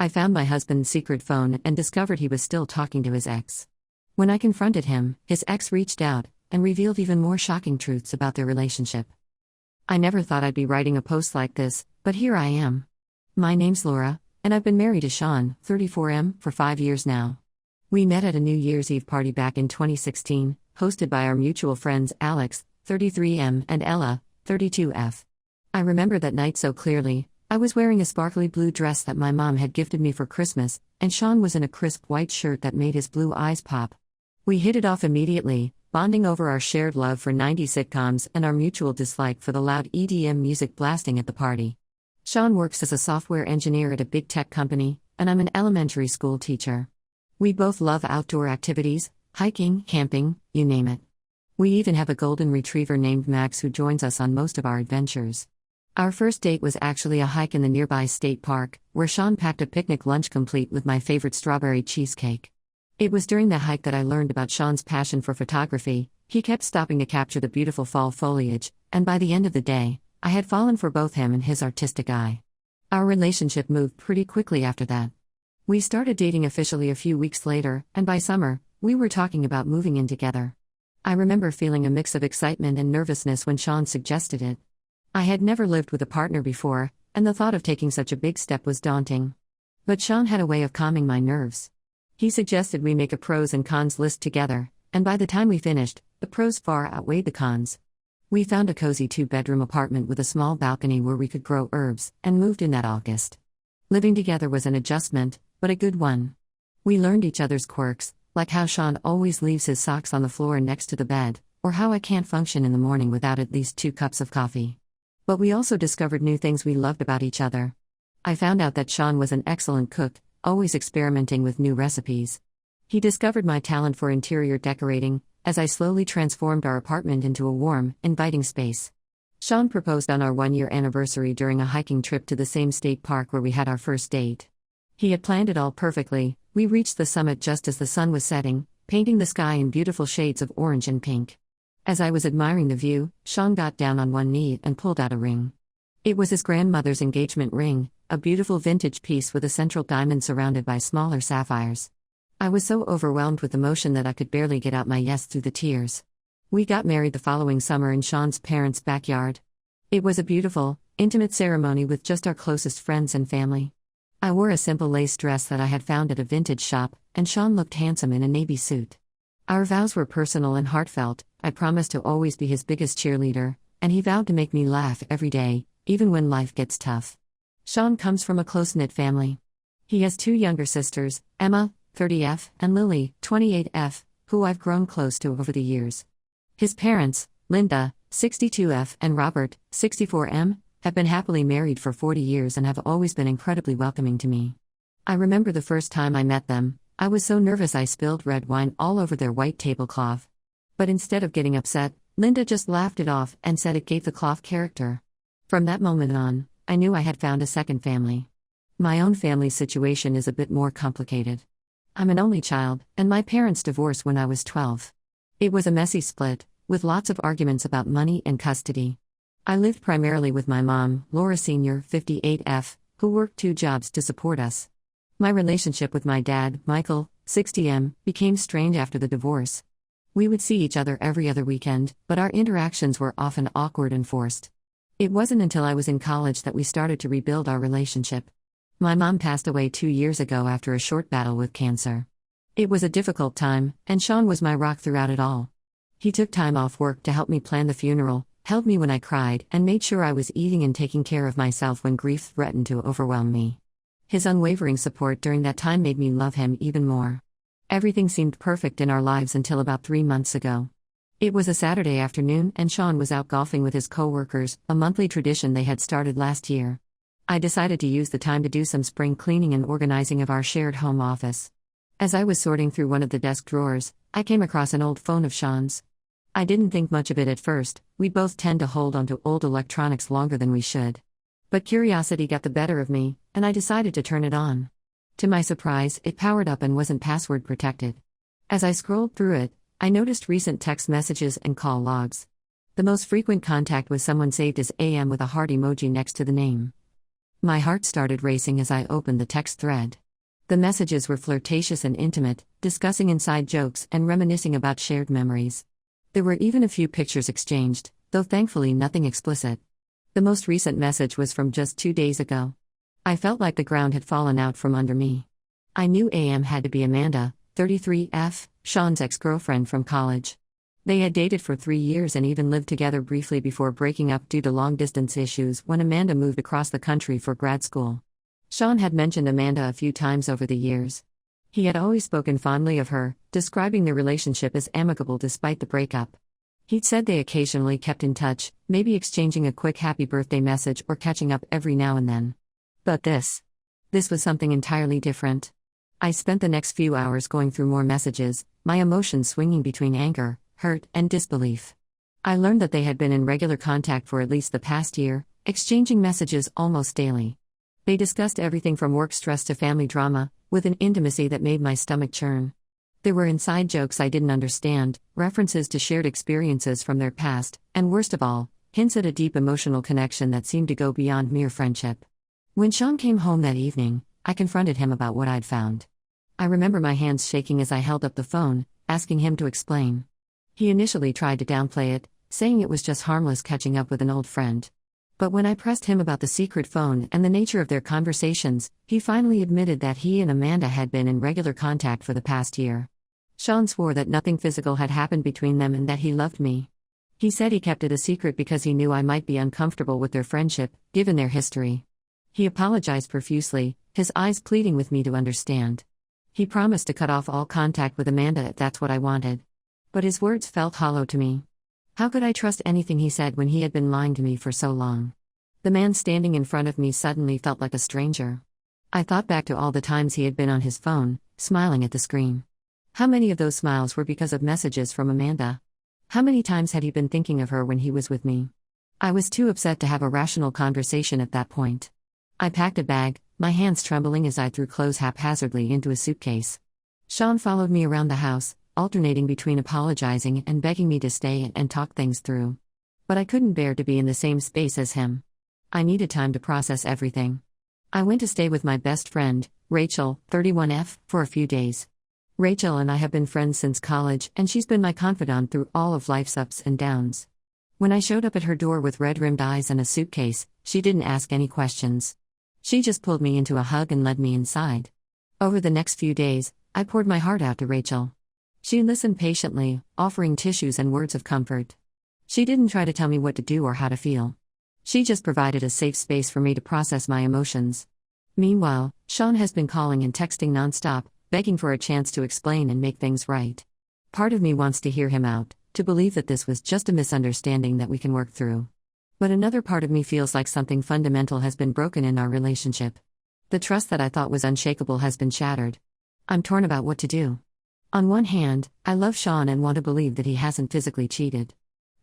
I found my husband's secret phone and discovered he was still talking to his ex. When I confronted him, his ex reached out and revealed even more shocking truths about their relationship. I never thought I'd be writing a post like this, but here I am. My name's Laura, and I've been married to Sean, 34M, for 5 years now. We met at a New Year's Eve party back in 2016, hosted by our mutual friends Alex, 33M, and Ella, 32F. I remember that night so clearly. I was wearing a sparkly blue dress that my mom had gifted me for Christmas, and Sean was in a crisp white shirt that made his blue eyes pop. We hit it off immediately, bonding over our shared love for 90s sitcoms and our mutual dislike for the loud EDM music blasting at the party. Sean works as a software engineer at a big tech company, and I'm an elementary school teacher. We both love outdoor activities, hiking, camping, you name it. We even have a golden retriever named Max who joins us on most of our adventures. Our first date was actually a hike in the nearby state park, where Sean packed a picnic lunch complete with my favorite strawberry cheesecake. It was during the hike that I learned about Sean's passion for photography. He kept stopping to capture the beautiful fall foliage, and by the end of the day, I had fallen for both him and his artistic eye. Our relationship moved pretty quickly after that. We started dating officially a few weeks later, and by summer, we were talking about moving in together. I remember feeling a mix of excitement and nervousness when Sean suggested it. I had never lived with a partner before, and the thought of taking such a big step was daunting. But Sean had a way of calming my nerves. He suggested we make a pros and cons list together, and by the time we finished, the pros far outweighed the cons. We found a cozy 2-bedroom apartment with a small balcony where we could grow herbs, and moved in that August. Living together was an adjustment, but a good one. We learned each other's quirks, like how Sean always leaves his socks on the floor next to the bed, or how I can't function in the morning without at least 2 cups of coffee. But we also discovered new things we loved about each other. I found out that Sean was an excellent cook, always experimenting with new recipes. He discovered my talent for interior decorating, as I slowly transformed our apartment into a warm, inviting space. Sean proposed on our 1-year anniversary during a hiking trip to the same state park where we had our first date. He had planned it all perfectly. We reached the summit just as the sun was setting, painting the sky in beautiful shades of orange and pink. As I was admiring the view, Sean got down on one knee and pulled out a ring. It was his grandmother's engagement ring, a beautiful vintage piece with a central diamond surrounded by smaller sapphires. I was so overwhelmed with emotion that I could barely get out my yes through the tears. We got married the following summer in Sean's parents' backyard. It was a beautiful, intimate ceremony with just our closest friends and family. I wore a simple lace dress that I had found at a vintage shop, and Sean looked handsome in a navy suit. Our vows were personal and heartfelt. I promised to always be his biggest cheerleader, and he vowed to make me laugh every day, even when life gets tough. Sean comes from a close-knit family. He has 2 younger sisters, Emma, 30F, and Lily, 28F, who I've grown close to over the years. His parents, Linda, 62F, and Robert, 64M, have been happily married for 40 years and have always been incredibly welcoming to me. I remember the first time I met them. I was so nervous I spilled red wine all over their white tablecloth. But instead of getting upset, Linda just laughed it off and said it gave the cloth character. From that moment on, I knew I had found a second family. My own family situation is a bit more complicated. I'm an only child, and my parents divorced when I was 12. It was a messy split, with lots of arguments about money and custody. I lived primarily with my mom, Laura Sr., 58F, who worked 2 jobs to support us. My relationship with my dad, Michael, 60M, became strained after the divorce. We would see each other every other weekend, but our interactions were often awkward and forced. It wasn't until I was in college that we started to rebuild our relationship. My mom passed away 2 years ago after a short battle with cancer. It was a difficult time, and Sean was my rock throughout it all. He took time off work to help me plan the funeral, held me when I cried, and made sure I was eating and taking care of myself when grief threatened to overwhelm me. His unwavering support during that time made me love him even more. Everything seemed perfect in our lives until about 3 months ago. It was a Saturday afternoon and Sean was out golfing with his co-workers, a monthly tradition they had started last year. I decided to use the time to do some spring cleaning and organizing of our shared home office. As I was sorting through one of the desk drawers, I came across an old phone of Sean's. I didn't think much of it at first. We both tend to hold onto old electronics longer than we should. But curiosity got the better of me, and I decided to turn it on. To my surprise, it powered up and wasn't password protected. As I scrolled through it, I noticed recent text messages and call logs. The most frequent contact was someone saved as AM with a heart emoji next to the name. My heart started racing as I opened the text thread. The messages were flirtatious and intimate, discussing inside jokes and reminiscing about shared memories. There were even a few pictures exchanged, though thankfully nothing explicit. The most recent message was from just 2 days ago. I felt like the ground had fallen out from under me. I knew AM had to be Amanda, 33F, Sean's ex-girlfriend from college. They had dated for 3 years and even lived together briefly before breaking up due to long-distance issues when Amanda moved across the country for grad school. Sean had mentioned Amanda a few times over the years. He had always spoken fondly of her, describing their relationship as amicable despite the breakup. He'd said they occasionally kept in touch, maybe exchanging a quick happy birthday message or catching up every now and then. But this was something entirely different. I spent the next few hours going through more messages, my emotions swinging between anger, hurt, and disbelief. I learned that they had been in regular contact for at least the past year, exchanging messages almost daily. They discussed everything from work stress to family drama, with an intimacy that made my stomach churn. There were inside jokes I didn't understand, references to shared experiences from their past, and worst of all, hints at a deep emotional connection that seemed to go beyond mere friendship. When Sean came home that evening, I confronted him about what I'd found. I remember my hands shaking as I held up the phone, asking him to explain. He initially tried to downplay it, saying it was just harmless catching up with an old friend. But when I pressed him about the secret phone and the nature of their conversations, he finally admitted that he and Amanda had been in regular contact for the past year. Sean swore that nothing physical had happened between them and that he loved me. He said he kept it a secret because he knew I might be uncomfortable with their friendship, given their history. He apologized profusely, his eyes pleading with me to understand. He promised to cut off all contact with Amanda if that's what I wanted. But his words felt hollow to me. How could I trust anything he said when he had been lying to me for so long? The man standing in front of me suddenly felt like a stranger. I thought back to all the times he had been on his phone, smiling at the screen. How many of those smiles were because of messages from Amanda? How many times had he been thinking of her when he was with me? I was too upset to have a rational conversation at that point. I packed a bag, my hands trembling as I threw clothes haphazardly into a suitcase. Sean followed me around the house, alternating between apologizing and begging me to stay and talk things through. But I couldn't bear to be in the same space as him. I needed time to process everything. I went to stay with my best friend, Rachel, 31F, for a few days. Rachel and I have been friends since college, and she's been my confidant through all of life's ups and downs. When I showed up at her door with red-rimmed eyes and a suitcase, she didn't ask any questions. She just pulled me into a hug and led me inside. Over the next few days, I poured my heart out to Rachel. She listened patiently, offering tissues and words of comfort. She didn't try to tell me what to do or how to feel. She just provided a safe space for me to process my emotions. Meanwhile, Sean has been calling and texting nonstop, begging for a chance to explain and make things right. Part of me wants to hear him out, to believe that this was just a misunderstanding that we can work through. But another part of me feels like something fundamental has been broken in our relationship. The trust that I thought was unshakable has been shattered. I'm torn about what to do. On one hand, I love Sean and want to believe that he hasn't physically cheated.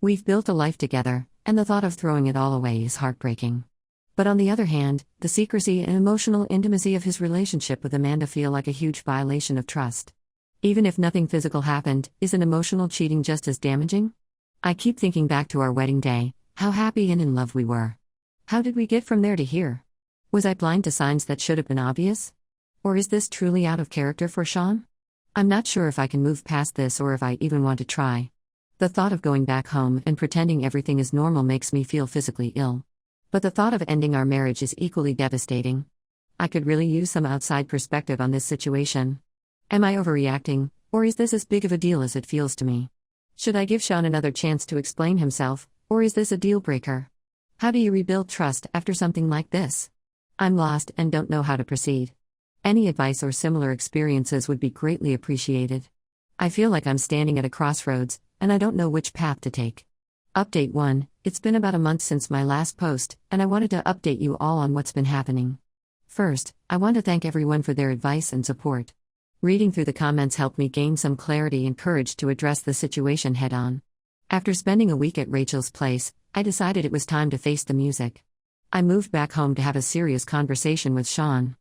We've built a life together, and the thought of throwing it all away is heartbreaking. But on the other hand, the secrecy and emotional intimacy of his relationship with Amanda feel like a huge violation of trust. Even if nothing physical happened, isn't emotional cheating just as damaging? I keep thinking back to our wedding day, how happy and in love we were. How did we get from there to here? Was I blind to signs that should have been obvious? Or is this truly out of character for Sean? I'm not sure if I can move past this or if I even want to try. The thought of going back home and pretending everything is normal makes me feel physically ill. But the thought of ending our marriage is equally devastating. I could really use some outside perspective on this situation. Am I overreacting, or is this as big of a deal as it feels to me? Should I give Sean another chance to explain himself, or is this a deal breaker? How do you rebuild trust after something like this? I'm lost and don't know how to proceed. Any advice or similar experiences would be greatly appreciated. I feel like I'm standing at a crossroads, and I don't know which path to take. Update 1, it's been about a month since my last post, and I wanted to update you all on what's been happening. First, I want to thank everyone for their advice and support. Reading through the comments helped me gain some clarity and courage to address the situation head-on. After spending a week at Rachel's place, I decided it was time to face the music. I moved back home to have a serious conversation with Sean.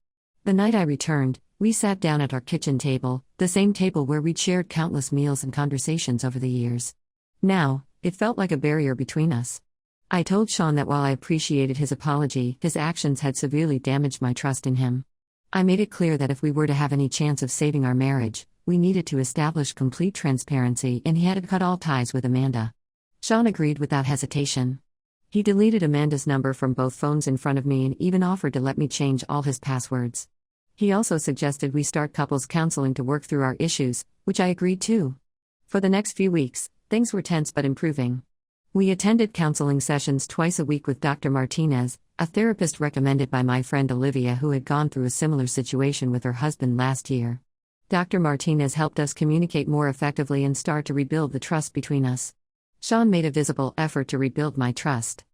The night I returned, we sat down at our kitchen table, the same table where we'd shared countless meals and conversations over the years. Now, it felt like a barrier between us. I told Sean that while I appreciated his apology, his actions had severely damaged my trust in him. I made it clear that if we were to have any chance of saving our marriage, we needed to establish complete transparency and he had to cut all ties with Amanda. Sean agreed without hesitation. He deleted Amanda's number from both phones in front of me and even offered to let me change all his passwords. He also suggested we start couples counseling to work through our issues, which I agreed to. For the next few weeks, things were tense but improving. We attended counseling sessions twice a week with Dr. Martinez, a therapist recommended by my friend Olivia who had gone through a similar situation with her husband last year. Dr. Martinez helped us communicate more effectively and start to rebuild the trust between us. Sean made a visible effort to rebuild my trust.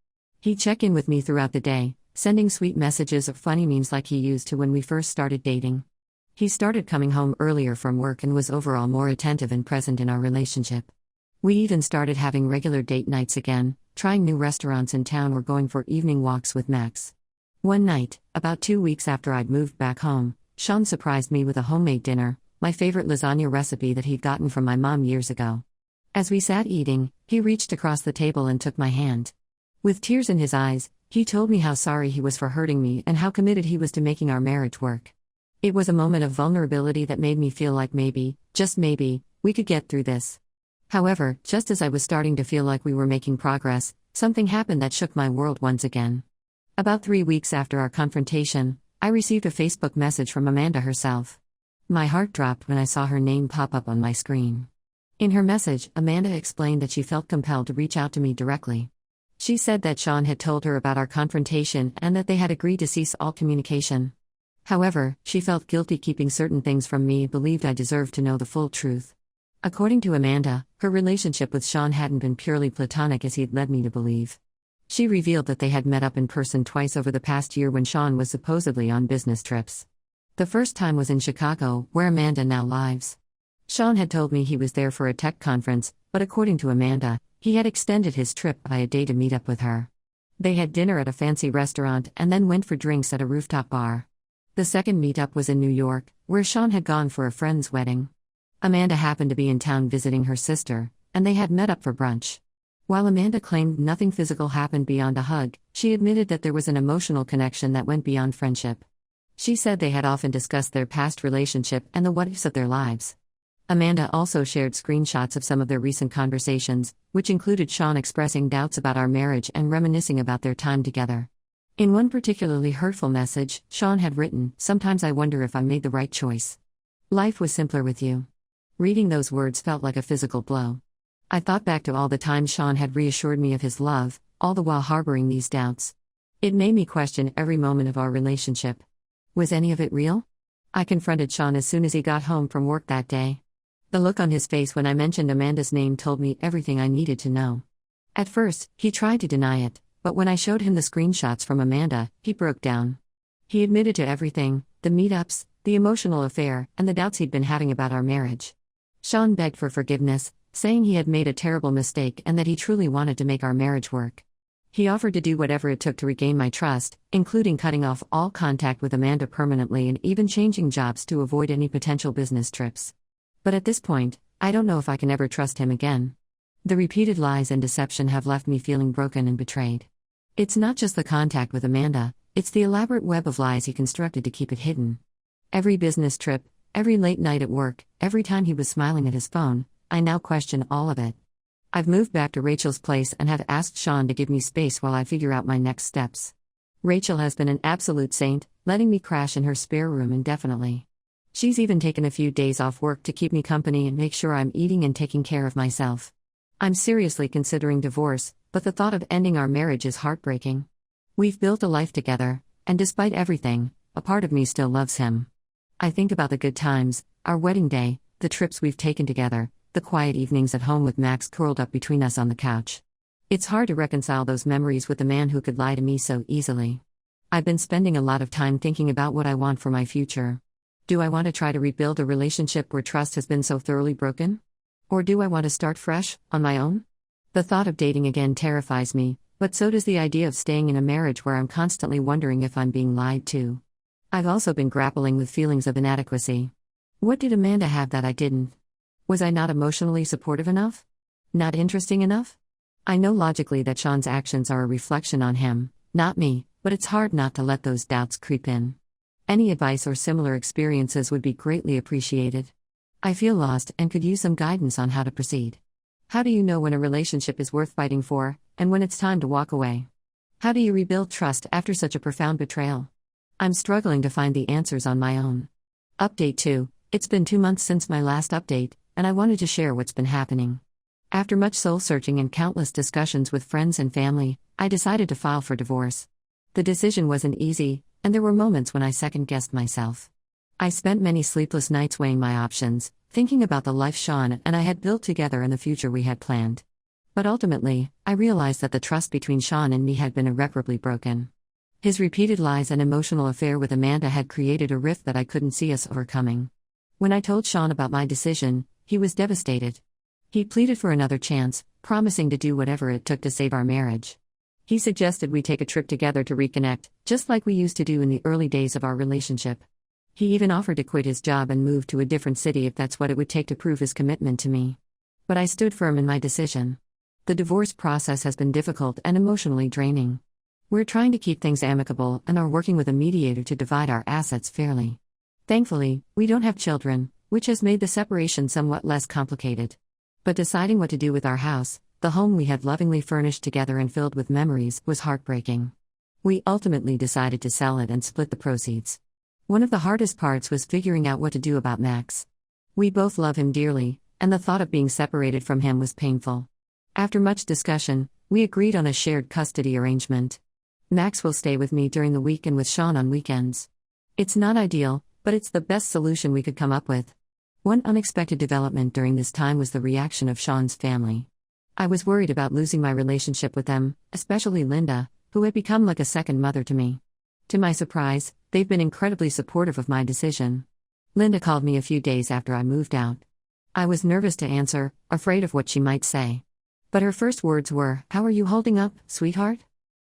He'd check in with me throughout the day, sending sweet messages or funny memes like he used to when we first started dating. He started coming home earlier from work and was overall more attentive and present in our relationship. We even started having regular date nights again, trying new restaurants in town or going for evening walks with Max. One night, about 2 weeks after I'd moved back home, Sean surprised me with a homemade dinner, my favorite lasagna recipe that he'd gotten from my mom years ago. As we sat eating, he reached across the table and took my hand. With tears in his eyes, he told me how sorry he was for hurting me and how committed he was to making our marriage work. It was a moment of vulnerability that made me feel like maybe, just maybe, we could get through this. However, just as I was starting to feel like we were making progress, something happened that shook my world once again. About 3 weeks after our confrontation, I received a Facebook message from Amanda herself. My heart dropped when I saw her name pop up on my screen. In her message, Amanda explained that she felt compelled to reach out to me directly. She said that Sean had told her about our confrontation and that they had agreed to cease all communication. However, she felt guilty keeping certain things from me and believed I deserved to know the full truth. According to Amanda, her relationship with Sean hadn't been purely platonic as he'd led me to believe. She revealed that they had met up in person twice over the past year when Sean was supposedly on business trips. The first time was in Chicago, where Amanda now lives. Sean had told me he was there for a tech conference, but according to Amanda, he had extended his trip by a day to meet up with her. They had dinner at a fancy restaurant and then went for drinks at a rooftop bar. The second meetup was in New York, where Sean had gone for a friend's wedding. Amanda happened to be in town visiting her sister, and they had met up for brunch. While Amanda claimed nothing physical happened beyond a hug, she admitted that there was an emotional connection that went beyond friendship. She said they had often discussed their past relationship and the what-ifs of their lives. Amanda also shared screenshots of some of their recent conversations, which included Sean expressing doubts about our marriage and reminiscing about their time together. In one particularly hurtful message, Sean had written, "Sometimes I wonder if I made the right choice. Life was simpler with you." Reading those words felt like a physical blow. I thought back to all the times Sean had reassured me of his love, all the while harboring these doubts. It made me question every moment of our relationship. Was any of it real? I confronted Sean as soon as he got home from work that day. The look on his face when I mentioned Amanda's name told me everything I needed to know. At first, he tried to deny it, but when I showed him the screenshots from Amanda, he broke down. He admitted to everything, the meetups, the emotional affair, and the doubts he'd been having about our marriage. Sean begged for forgiveness, saying he had made a terrible mistake and that he truly wanted to make our marriage work. He offered to do whatever it took to regain my trust, including cutting off all contact with Amanda permanently and even changing jobs to avoid any potential business trips. But at this point, I don't know if I can ever trust him again. The repeated lies and deception have left me feeling broken and betrayed. It's not just the contact with Amanda, it's the elaborate web of lies he constructed to keep it hidden. Every business trip, every late night at work, every time he was smiling at his phone, I now question all of it. I've moved back to Rachel's place and have asked Sean to give me space while I figure out my next steps. Rachel has been an absolute saint, letting me crash in her spare room indefinitely. She's even taken a few days off work to keep me company and make sure I'm eating and taking care of myself. I'm seriously considering divorce, but the thought of ending our marriage is heartbreaking. We've built a life together, and despite everything, a part of me still loves him. I think about the good times, our wedding day, the trips we've taken together, the quiet evenings at home with Max curled up between us on the couch. It's hard to reconcile those memories with the man who could lie to me so easily. I've been spending a lot of time thinking about what I want for my future. Do I want to try to rebuild a relationship where trust has been so thoroughly broken? Or do I want to start fresh, on my own? The thought of dating again terrifies me, but so does the idea of staying in a marriage where I'm constantly wondering if I'm being lied to. I've also been grappling with feelings of inadequacy. What did Amanda have that I didn't? Was I not emotionally supportive enough? Not interesting enough? I know logically that Sean's actions are a reflection on him, not me, but it's hard not to let those doubts creep in. Any advice or similar experiences would be greatly appreciated. I feel lost and could use some guidance on how to proceed. How do you know when a relationship is worth fighting for, and when it's time to walk away? How do you rebuild trust after such a profound betrayal? I'm struggling to find the answers on my own. Update 2. It's been 2 months since my last update, and I wanted to share what's been happening. After much soul-searching and countless discussions with friends and family, I decided to file for divorce. The decision wasn't easy, and there were moments when I second-guessed myself. I spent many sleepless nights weighing my options, thinking about the life Sean and I had built together and the future we had planned. But ultimately, I realized that the trust between Sean and me had been irreparably broken. His repeated lies and emotional affair with Amanda had created a rift that I couldn't see us overcoming. When I told Sean about my decision, he was devastated. He pleaded for another chance, promising to do whatever it took to save our marriage. He suggested we take a trip together to reconnect, just like we used to do in the early days of our relationship. He even offered to quit his job and move to a different city if that's what it would take to prove his commitment to me. But I stood firm in my decision. The divorce process has been difficult and emotionally draining. We're trying to keep things amicable and are working with a mediator to divide our assets fairly. Thankfully, we don't have children, which has made the separation somewhat less complicated. But deciding what to do with our house, the home we had lovingly furnished together and filled with memories, was heartbreaking. We ultimately decided to sell it and split the proceeds. One of the hardest parts was figuring out what to do about Max. We both love him dearly, and the thought of being separated from him was painful. After much discussion, we agreed on a shared custody arrangement. Max will stay with me during the week and with Sean on weekends. It's not ideal, but it's the best solution we could come up with. One unexpected development during this time was the reaction of Sean's family. I was worried about losing my relationship with them, especially Linda, who had become like a second mother to me. To my surprise, they've been incredibly supportive of my decision. Linda called me a few days after I moved out. I was nervous to answer, afraid of what she might say. But her first words were, "How are you holding up, sweetheart?"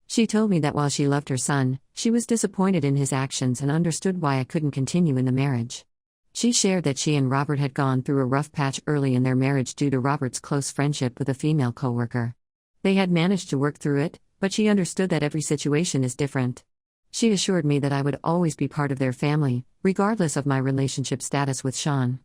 She told me that while she loved her son, she was disappointed in his actions and understood why I couldn't continue in the marriage. She shared that she and Robert had gone through a rough patch early in their marriage due to Robert's close friendship with a female coworker. They had managed to work through it, but she understood that every situation is different. She assured me that I would always be part of their family, regardless of my relationship status with Sean.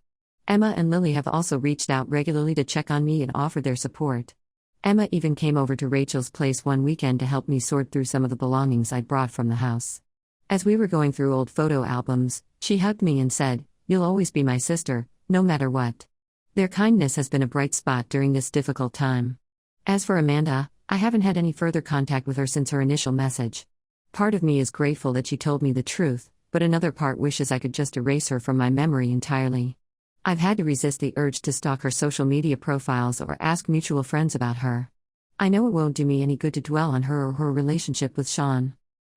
Emma and Lily have also reached out regularly to check on me and offer their support. Emma even came over to Rachel's place one weekend to help me sort through some of the belongings I'd brought from the house. As we were going through old photo albums, she hugged me and said, "You'll always be my sister, no matter what." Their kindness has been a bright spot during this difficult time. As for Amanda, I haven't had any further contact with her since her initial message. Part of me is grateful that she told me the truth, but another part wishes I could just erase her from my memory entirely. I've had to resist the urge to stalk her social media profiles or ask mutual friends about her. I know it won't do me any good to dwell on her or her relationship with Sean.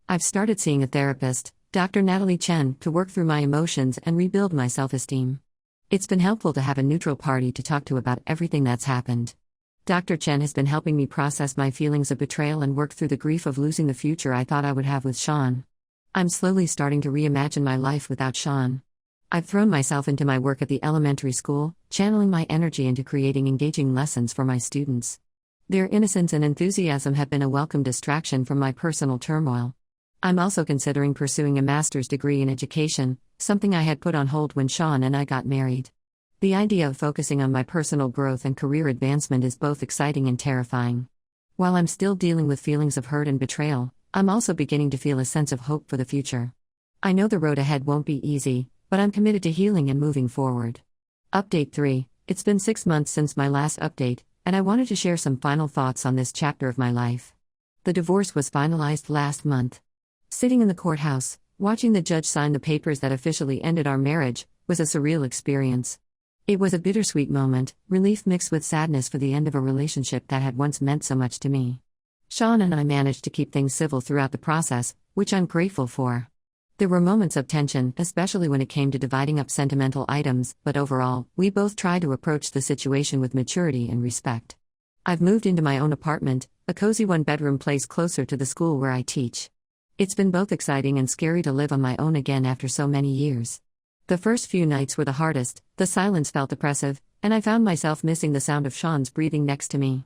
I've started seeing a therapist, Dr. Natalie Chen, to work through my emotions and rebuild my self-esteem. It's been helpful to have a neutral party to talk to about everything that's happened. Dr. Chen has been helping me process my feelings of betrayal and work through the grief of losing the future I thought I would have with Sean. I'm slowly starting to reimagine my life without Sean. I've thrown myself into my work at the elementary school, channeling my energy into creating engaging lessons for my students. Their innocence and enthusiasm have been a welcome distraction from my personal turmoil. I'm also considering pursuing a master's degree in education, something I had put on hold when Sean and I got married. The idea of focusing on my personal growth and career advancement is both exciting and terrifying. While I'm still dealing with feelings of hurt and betrayal, I'm also beginning to feel a sense of hope for the future. I know the road ahead won't be easy, but I'm committed to healing and moving forward. Update 3. It's been 6 months since my last update, and I wanted to share some final thoughts on this chapter of my life. The divorce was finalized last month. Sitting in the courthouse, watching the judge sign the papers that officially ended our marriage, was a surreal experience. It was a bittersweet moment, relief mixed with sadness for the end of a relationship that had once meant so much to me. Sean and I managed to keep things civil throughout the process, which I'm grateful for. There were moments of tension, especially when it came to dividing up sentimental items, but overall, we both tried to approach the situation with maturity and respect. I've moved into my own apartment, a cozy one-bedroom place closer to the school where I teach. It's been both exciting and scary to live on my own again after so many years. The first few nights were the hardest, the silence felt oppressive, and I found myself missing the sound of Sean's breathing next to me.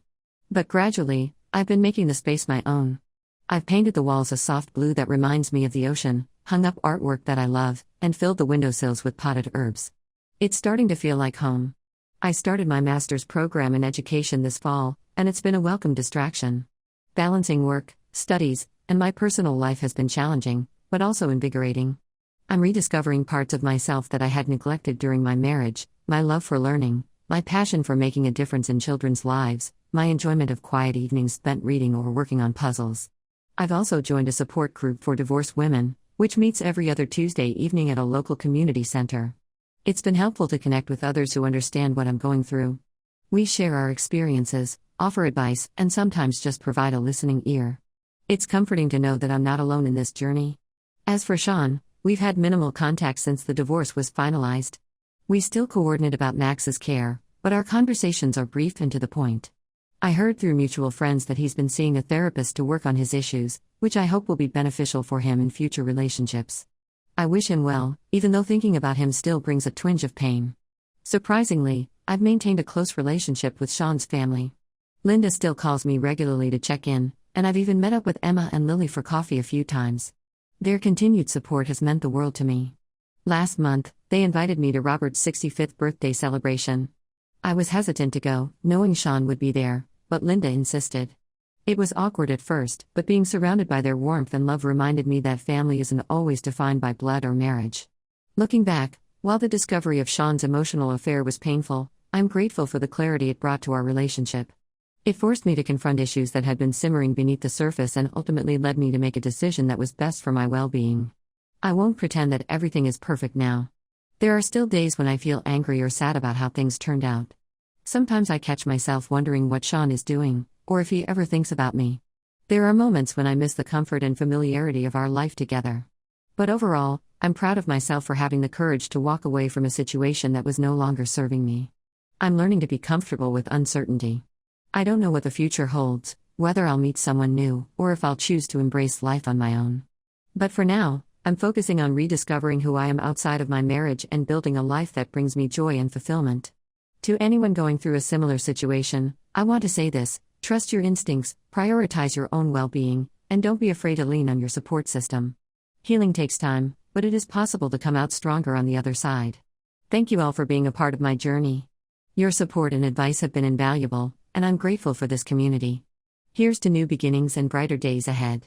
But gradually, I've been making the space my own. I've painted the walls a soft blue that reminds me of the ocean, hung up artwork that I love, and filled the windowsills with potted herbs. It's starting to feel like home. I started my master's program in education this fall, and it's been a welcome distraction. Balancing work, studies, and my personal life has been challenging, but also invigorating. I'm rediscovering parts of myself that I had neglected during my marriage: my love for learning, my passion for making a difference in children's lives, my enjoyment of quiet evenings spent reading or working on puzzles. I've also joined a support group for divorced women, which meets every other Tuesday evening at a local community center. It's been helpful to connect with others who understand what I'm going through. We share our experiences, offer advice, and sometimes just provide a listening ear. It's comforting to know that I'm not alone in this journey. As for Sean, we've had minimal contact since the divorce was finalized. We still coordinate about Max's care, but our conversations are brief and to the point. I heard through mutual friends that he's been seeing a therapist to work on his issues, which I hope will be beneficial for him in future relationships. I wish him well, even though thinking about him still brings a twinge of pain. Surprisingly, I've maintained a close relationship with Sean's family. Linda still calls me regularly to check in, and I've even met up with Emma and Lily for coffee a few times. Their continued support has meant the world to me. Last month, they invited me to Robert's 65th birthday celebration. I was hesitant to go, knowing Sean would be there, but Linda insisted. It was awkward at first, but being surrounded by their warmth and love reminded me that family isn't always defined by blood or marriage. Looking back, while the discovery of Sean's emotional affair was painful, I'm grateful for the clarity it brought to our relationship. It forced me to confront issues that had been simmering beneath the surface and ultimately led me to make a decision that was best for my well-being. I won't pretend that everything is perfect now. There are still days when I feel angry or sad about how things turned out. Sometimes I catch myself wondering what Sean is doing, or if he ever thinks about me. There are moments when I miss the comfort and familiarity of our life together. But overall, I'm proud of myself for having the courage to walk away from a situation that was no longer serving me. I'm learning to be comfortable with uncertainty. I don't know what the future holds, whether I'll meet someone new, or if I'll choose to embrace life on my own. But for now, I'm focusing on rediscovering who I am outside of my marriage and building a life that brings me joy and fulfillment. To anyone going through a similar situation, I want to say this: trust your instincts, prioritize your own well-being, and don't be afraid to lean on your support system. Healing takes time, but it is possible to come out stronger on the other side. Thank you all for being a part of my journey. Your support and advice have been invaluable, and I'm grateful for this community. Here's to new beginnings and brighter days ahead.